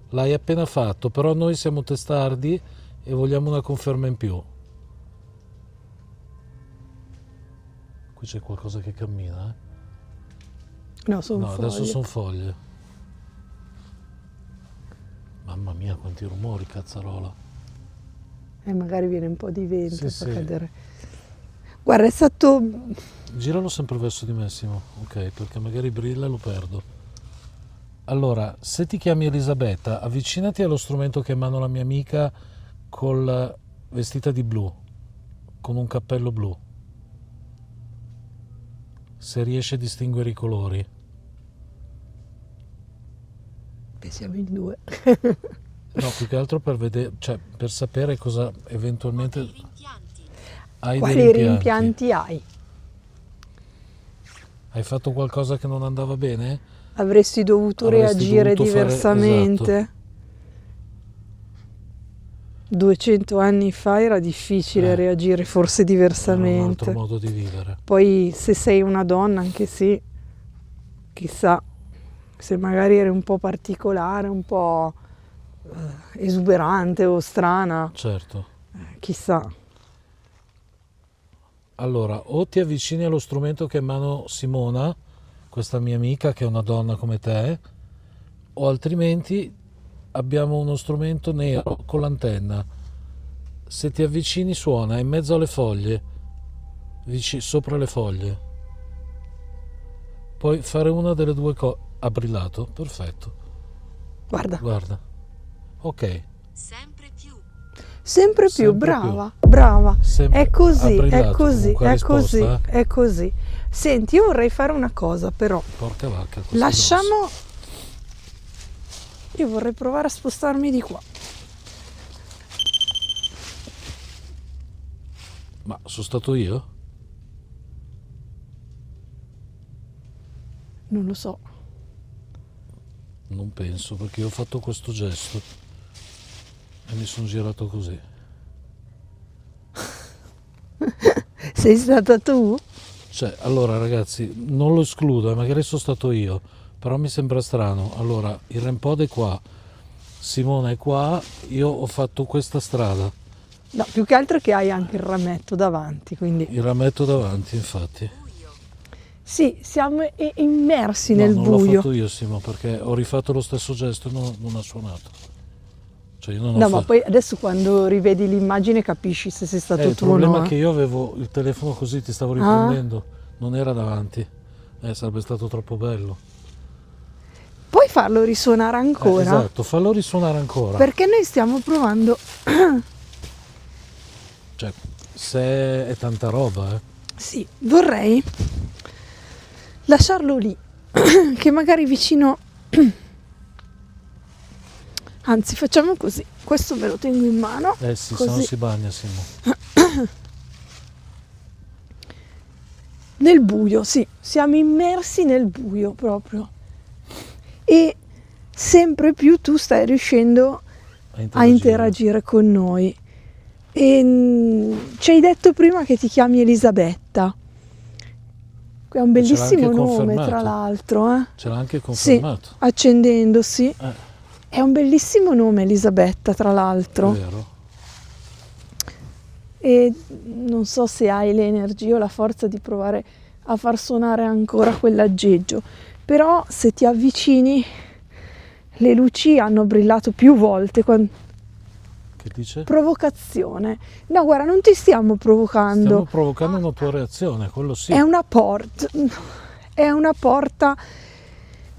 L'hai appena fatto, però noi siamo testardi e vogliamo una conferma in più. Qui c'è qualcosa che cammina, No, sono No, adesso foglie. sono foglie. Mamma mia, quanti rumori, cazzarola. E magari viene un po' di vento, Sì, fa sì. cadere. Guarda, è stato... Giralo sempre verso di me, Simo. Ok, perché magari brilla e lo perdo. Allora, se ti chiami Elisabetta, avvicinati allo strumento che ha in mano la mia amica vestita di blu, con un cappello blu. Se riesci a distinguere i colori. Beh, siamo in due. No, più che altro per vedere, cioè per sapere cosa eventualmente Dei rimpianti. hai dei Quali rimpianti. rimpianti hai? Hai fatto qualcosa che non andava bene? Avresti dovuto Avresti reagire dovuto fare- diversamente. 200 anni fa era difficile reagire forse Era un altro diversamente. modo di vivere. Poi se sei una donna, anche sì, chissà, se magari eri un po' particolare, un po' esuberante o strana, Certo. chissà. Allora, o ti avvicini allo strumento che ha in mano Simona, questa mia amica che è una donna come te, o altrimenti abbiamo uno strumento nero con l'antenna. Se ti avvicini suona, è in mezzo alle foglie, sopra le foglie. Puoi fare una delle due cose. Ha brillato? Perfetto. Guarda, Guarda. Ok. Sempre più. sempre più, Sempre brava, brava. Sempre- È così, ha è brillato così, comunque, ha è così, risposto, è così. Senti, io vorrei fare una cosa però. Porca vacca. questo è grosso. Lasciamo... Io vorrei provare a spostarmi di qua. Ma sono stato io? Non lo so. Non penso, perché io ho fatto questo gesto e mi sono girato così. Sei stata tu? Cioè, allora ragazzi, non lo escludo, magari sono stato io, però mi sembra strano. Allora, il REM pod è qua, Simona è qua, io ho fatto questa strada, No, più che altro che hai anche il rametto davanti, quindi... il rametto davanti, infatti. Buio. Sì, siamo immersi No, nel non l'ho buio. fatto io, Simo, perché ho rifatto lo stesso gesto e non ha suonato. Cioè, io non ho No, ma fatto... poi adesso quando rivedi l'immagine capisci se sei stato il tu o problema no. è che io avevo il telefono così, ti stavo riprendendo, non era davanti. Sarebbe stato troppo bello. Puoi farlo risuonare ancora? Esatto, fallo risuonare ancora. Perché noi stiamo provando... Cioè, se è tanta roba, Sì, vorrei lasciarlo lì, che magari vicino... Anzi, facciamo così. Questo me lo tengo in mano. sì, se non così. si bagna, Simo. Nel buio, sì, siamo immersi nel buio proprio. E sempre più tu stai riuscendo a interagire con noi. E ci hai detto prima che ti chiami Elisabetta. È un bellissimo anche nome, confermato. tra l'altro. Ce l'ha anche Sì, confermato. accendendosi. Eh, È un bellissimo nome, Elisabetta, tra è l'altro. vero. E non so se hai le energie o la forza di provare a far suonare ancora quell'aggeggio, però se ti avvicini le luci hanno brillato più volte. Che dice? Provocazione. No, guarda, non ti stiamo provocando. Stiamo provocando una tua reazione, quello sì. È una porta. È una porta.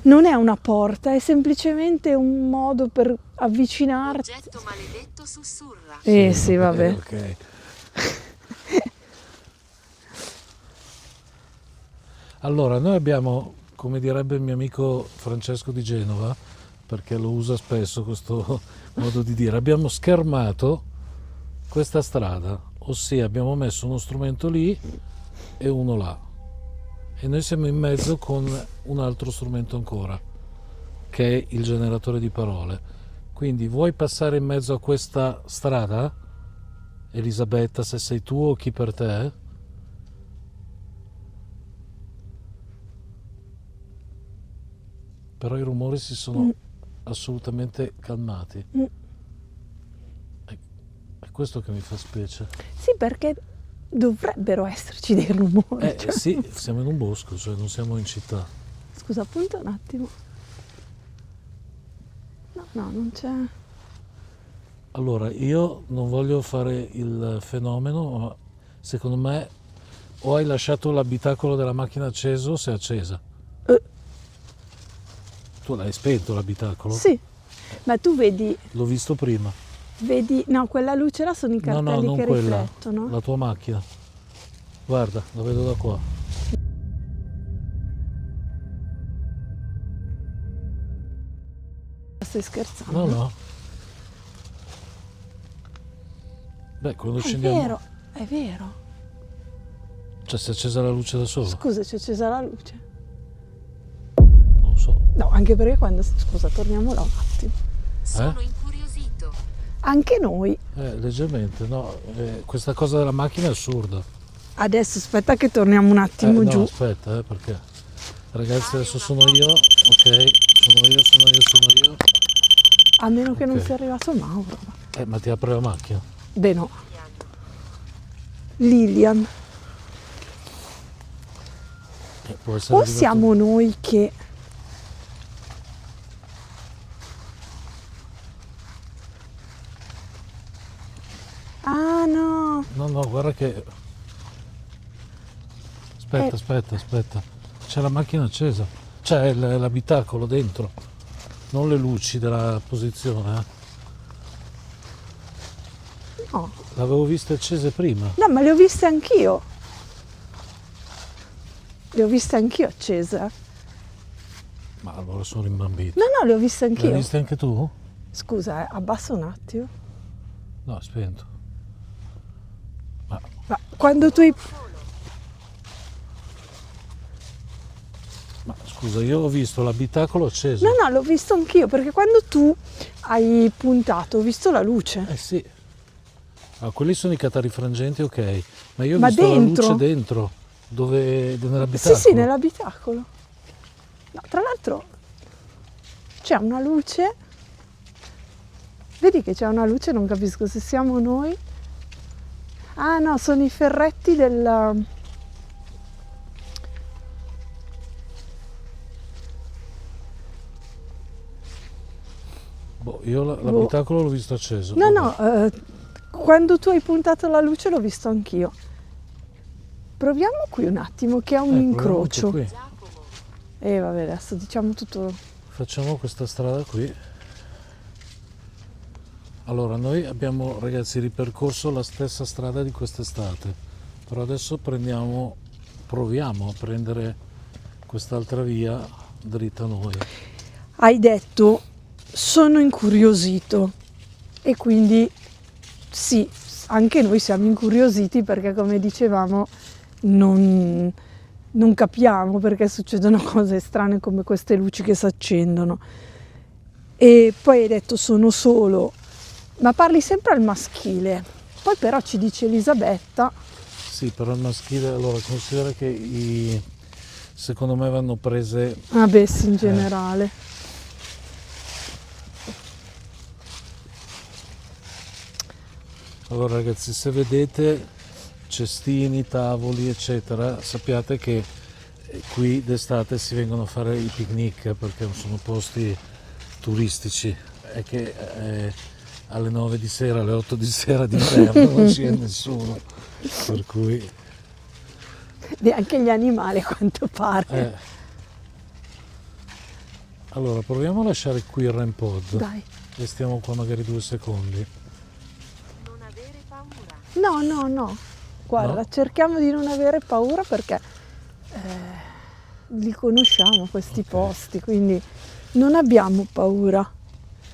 Non è una porta, è semplicemente un modo per avvicinarti. Oggetto maledetto sussurra. Sì, vabbè. Ok. Allora, noi abbiamo, come direbbe il mio amico Francesco di Genova, perché lo usa spesso questo modo di dire. Abbiamo schermato questa strada, ossia abbiamo messo uno strumento lì e uno là, e noi siamo in mezzo con un altro strumento ancora, che è il generatore di parole. Quindi vuoi passare in mezzo a questa strada, Elisabetta, se sei tu o chi per te? Però i rumori si sono assolutamente calmati. È questo che mi fa specie. Sì, perché dovrebbero esserci dei rumori. cioè. Sì, siamo in un bosco, cioè non siamo in città. Scusa, appunto un attimo. No, non c'è. Allora, io non voglio fare il fenomeno, ma secondo me o hai lasciato l'abitacolo della macchina acceso se è accesa. Tu l'hai spento l'abitacolo? Sì, ma tu vedi, L'ho visto prima. no, quella luce là sono i No, cartelli non che quella, riflettono. la tua macchina. Guarda, la vedo da qua. Stai scherzando? No. Beh, quando scendiamo... È vero. Cioè, si è accesa la luce da sola? Scusa, c'è accesa la luce. Non lo so. No, anche perché quando... Scusa, torniamo là un attimo. Sono incuriosito. Anche noi. Leggermente, no. Questa cosa della macchina è assurda. Adesso aspetta che torniamo un attimo No, giù. aspetta, perché... Ragazzi, adesso sono io, ok? Sono io. A meno che non Ok. sia arrivato Mauro. Ma ti apre la macchina? Beh no. Lilian. Può essere O arrivato- siamo noi che... Ah no. No, guarda che... Aspetta. C'è la macchina accesa. C'è l'abitacolo dentro. Non le luci della posizione, No. L'avevo viste accese prima. No, ma le ho viste anch'io. Le ho viste anch'io accese. Ma allora sono rimbambito. No, le ho viste Le hai anch'io. viste anche tu? Scusa, abbassa un attimo. No, è spento. Ma quando tu hai... Ma scusa, io ho visto l'abitacolo acceso. No, l'ho visto anch'io, perché quando tu hai puntato ho visto la luce. Eh sì. Ah, quelli sono i catarifrangenti, ok. Ma io ho Ma visto dentro? la luce dentro, nell'abitacolo. Sì, nell'abitacolo. No, tra l'altro c'è una luce. Vedi che c'è una luce, non capisco se siamo noi. Ah no, sono i ferretti della... Boh, io l'abitacolo l'ho visto acceso. No, vabbè. quando tu hai puntato la luce l'ho visto anch'io. Proviamo qui un attimo, che è un Proviamo incrocio. anche qui. E vabbè, adesso diciamo tutto... Facciamo questa strada qui. Allora, noi abbiamo, ragazzi, ripercorso la stessa strada di quest'estate, però adesso proviamo a prendere quest'altra via dritta a noi. Hai detto, sono incuriosito. E quindi sì, anche noi siamo incuriositi perché, come dicevamo, non capiamo perché succedono cose strane come queste luci che si accendono. E poi hai detto sono solo, ma parli sempre al maschile. Poi però ci dice Elisabetta, Sì, però il maschile, allora considera che secondo me vanno prese... ah beh sì, in generale. Allora ragazzi, se vedete cestini, tavoli, eccetera, sappiate che qui d'estate si vengono a fare i picnic perché sono posti turistici e che alle 9 di sera, alle 8 di sera d'inverno non c'è nessuno, per cui... Neanche gli animali a quanto pare. Allora, proviamo a lasciare qui il REM pod Dai. e stiamo qua magari 2 secondi. Non avere paura. No. Guarda, No? cerchiamo di non avere paura perché li conosciamo questi Ok. posti, quindi Non abbiamo paura.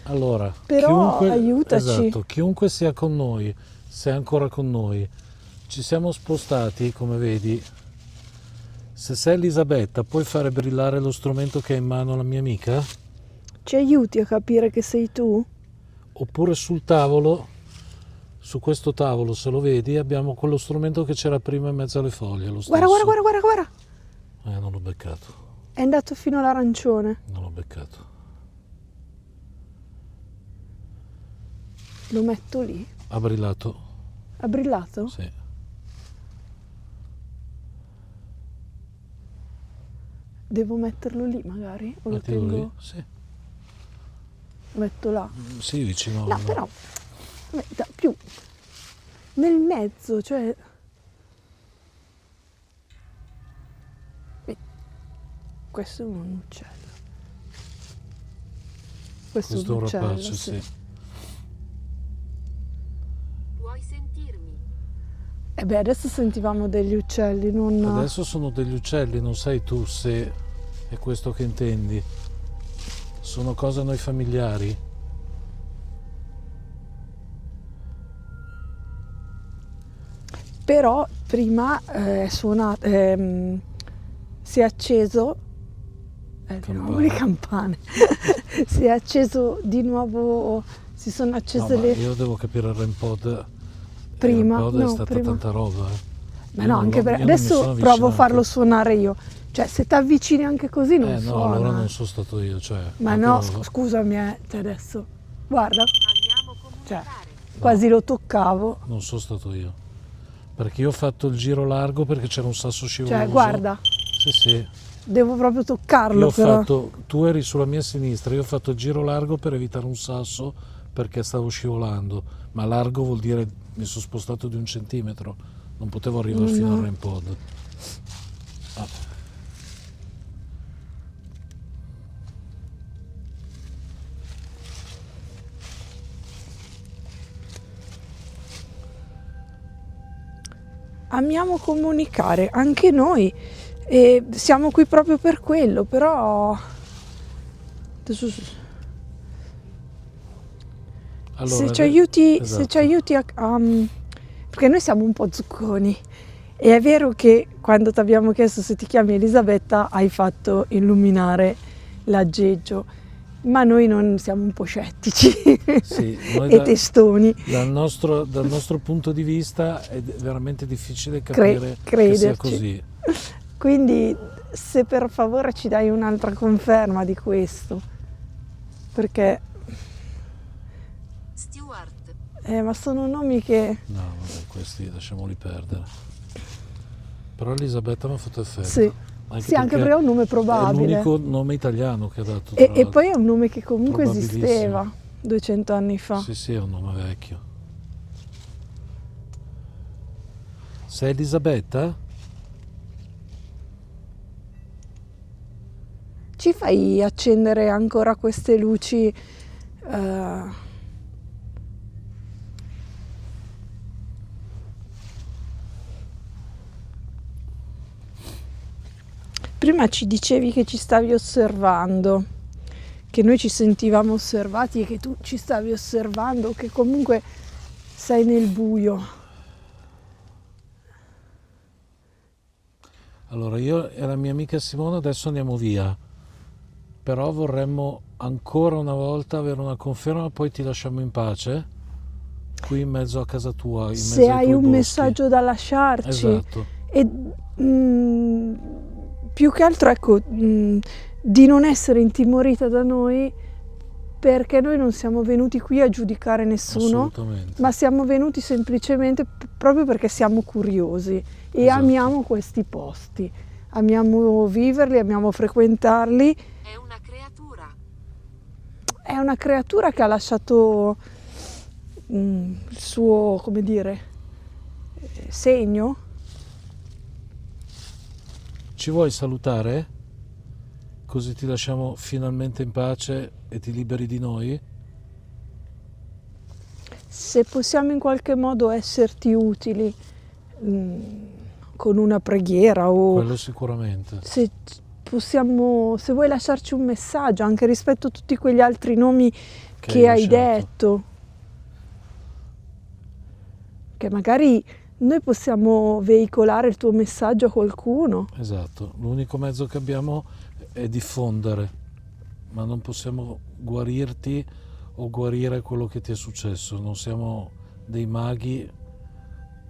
Allora, Però aiutaci. esatto, chiunque sia con noi, se è ancora con noi, ci siamo spostati, come vedi. Se sei Elisabetta, puoi fare brillare lo strumento che ha in mano la mia amica? Ci aiuti a capire che sei tu? Oppure sul tavolo, su questo tavolo, se lo vedi, abbiamo quello strumento che c'era prima in mezzo alle foglie, lo stesso. Guarda. Non l'ho beccato, È andato fino all'arancione. non l'ho beccato. Lo metto lì. Ha brillato? Ha brillato? Sì. Devo metterlo lì magari? O lo Mettilo tengo? lì? Sì. Lo metto là. Sì, vicino. No, però più nel mezzo, cioè. Questo è un uccello. Questo è un uccello, rapace, sì. Puoi sentirmi? E beh, adesso sentivamo degli uccelli, non. Adesso sono degli uccelli, non sai tu se è questo che intendi. Sono cose a noi familiari. Però prima si è acceso di nuovo le campane. Si è acceso di nuovo, si sono accese No, ma le. io devo capire il REM pod. Prima, Il REM pod no, è stata prima. tanta roba. Ma Io no, non anche l'ho- perché io non mi sono adesso provo a avvicinato. farlo suonare io. Cioè, se ti avvicini anche così non No, suona. allora non sono stato io, cioè. Ma anche no, loro. scusami, te adesso. Guarda, Amiamo cioè, comunicare. quasi lo toccavo. Non sono stato io. Perché io ho fatto il giro largo perché c'era un sasso scivoloso. Cioè, guarda, Sì. devo proprio Io toccarlo ho però. fatto, tu eri sulla mia sinistra, io ho fatto il giro largo per evitare un sasso perché stavo scivolando, ma largo vuol dire mi sono spostato di 1 centimetro, non potevo arrivare fino al REM pod. Ah. Amiamo comunicare, anche noi, e siamo qui proprio per quello, però adesso, Allora, se ci aiuti, esatto. se ci aiuti perché noi siamo un po' zucconi, e è vero che quando ti abbiamo chiesto se ti chiami Elisabetta hai fatto illuminare l'aggeggio, ma noi non siamo un po' scettici Sì, noi e testoni. dal nostro punto di vista è veramente difficile capire che sia crederci. così. Quindi se per favore ci dai un'altra conferma di questo, perché Stewart. ma sono nomi che No, vabbè, questi lasciamoli perdere. Però Elisabetta mi ha fatto effetto. sì, anche perché è un nome È probabile. l'unico nome italiano che ha dato. E tra l'altro. poi è un nome che comunque Probabilissimo. esisteva 200 anni fa. Sì, è un nome vecchio. Sei Elisabetta? Ci fai accendere ancora queste luci? Prima ci dicevi che ci stavi osservando, che noi ci sentivamo osservati e che tu ci stavi osservando, che comunque sei nel buio. Allora, io e la mia amica Simona adesso andiamo via, però vorremmo ancora una volta avere una conferma, poi ti lasciamo in pace, qui in mezzo a casa tua, in mezzo Se ai hai tuoi un boschi. messaggio da lasciarci. Esatto. E più che altro, ecco, di non essere intimorita da noi, perché noi non siamo venuti qui a giudicare nessuno, Assolutamente. ma siamo venuti semplicemente proprio perché siamo curiosi e Esatto. amiamo questi posti, amiamo viverli, amiamo frequentarli. È una creatura. È una creatura che ha lasciato il suo, come dire, segno. Ci vuoi salutare? Così ti lasciamo finalmente in pace e ti liberi di noi? Se possiamo in qualche modo esserti utili con una preghiera o Quello sicuramente. se possiamo, se vuoi lasciarci un messaggio anche rispetto a tutti quegli altri nomi che hai lasciato. detto, che magari noi possiamo veicolare il tuo messaggio a qualcuno. Esatto, l'unico mezzo che abbiamo è diffondere, ma non possiamo guarirti o guarire quello che ti è successo, non siamo dei maghi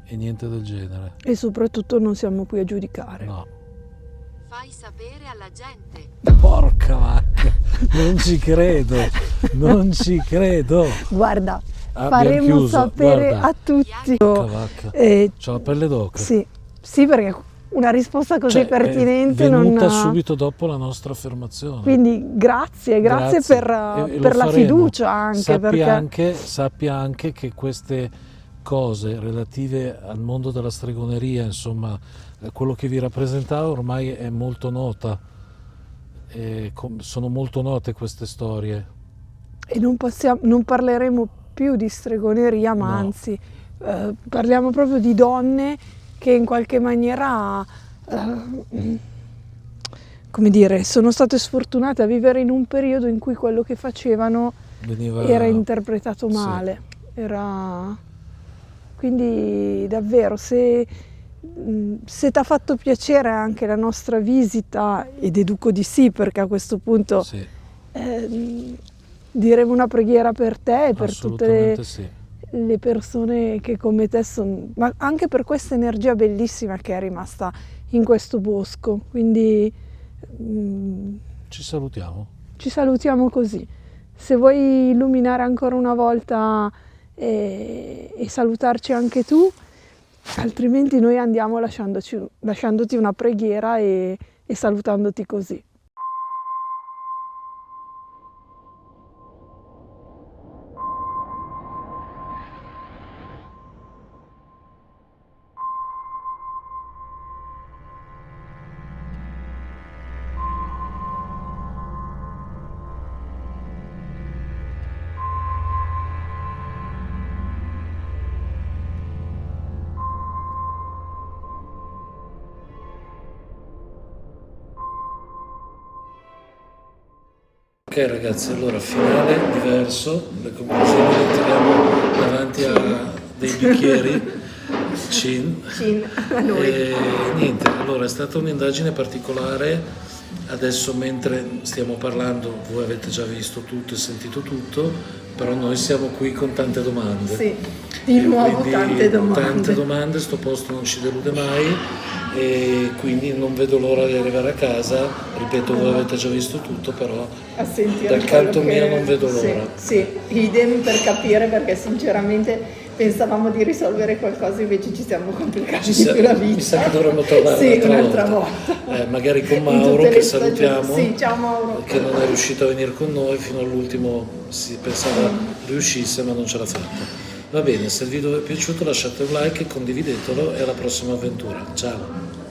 e niente del genere. E soprattutto non siamo qui a giudicare. No. Fai sapere alla gente. Porca vacca, non ci credo, non ci credo. Guarda, Abbiamo faremo chiuso, sapere guarda. a tutti. Porca vacca, c'ho la pelle d'oca. Sì, sì, perché una risposta così Cioè, pertinente è venuta non... subito dopo la nostra affermazione. Quindi grazie E per lo la faremo. fiducia anche. Sappia anche che queste cose relative al mondo della stregoneria, insomma, quello che vi rappresentava ormai è molto nota. Sono molto note queste storie. E non parleremo più di stregoneria, ma No. anzi parliamo proprio di donne che in qualche maniera, come dire, sono state sfortunate a vivere in un periodo in cui quello che facevano era interpretato Sì. male. Quindi davvero, se ti ha fatto piacere anche la nostra visita, e deduco di sì, perché a questo punto Sì, diremo una preghiera per te e per tutte assolutamente sì. le persone che come te sono, ma anche per questa energia bellissima che è rimasta in questo bosco. Quindi Ci salutiamo. ci salutiamo così. Se vuoi illuminare ancora una volta e salutarci anche tu, altrimenti noi andiamo lasciandoti una preghiera e salutandoti così. Ok ragazzi, allora finale diverso, le conclusioni le tiriamo davanti a dei bicchieri, cin. a noi. E niente, allora è stata un'indagine particolare, adesso mentre stiamo parlando voi avete già visto tutto e sentito tutto, però noi siamo qui con tante domande. Sì, di nuovo Quindi tante domande. Tante domande, sto posto non ci delude mai e quindi non vedo l'ora di arrivare a casa, ripeto voi avete già visto tutto, però A sentire dal canto quello mio non vedo l'ora. Sì, idem per capire, perché sinceramente pensavamo di risolvere qualcosa, invece ci siamo complicati di più la vita. Mi sa che dovremmo tornare sì, un'altra volta. Magari con In Mauro tutte che le stagioni. salutiamo, Sì, ciao Mauro. che non è riuscito a venire con noi, fino all'ultimo si pensava riuscisse ma non ce l'ha fatta. Va bene, se il video vi è piaciuto lasciate un like, condividetelo e alla prossima avventura. Ciao!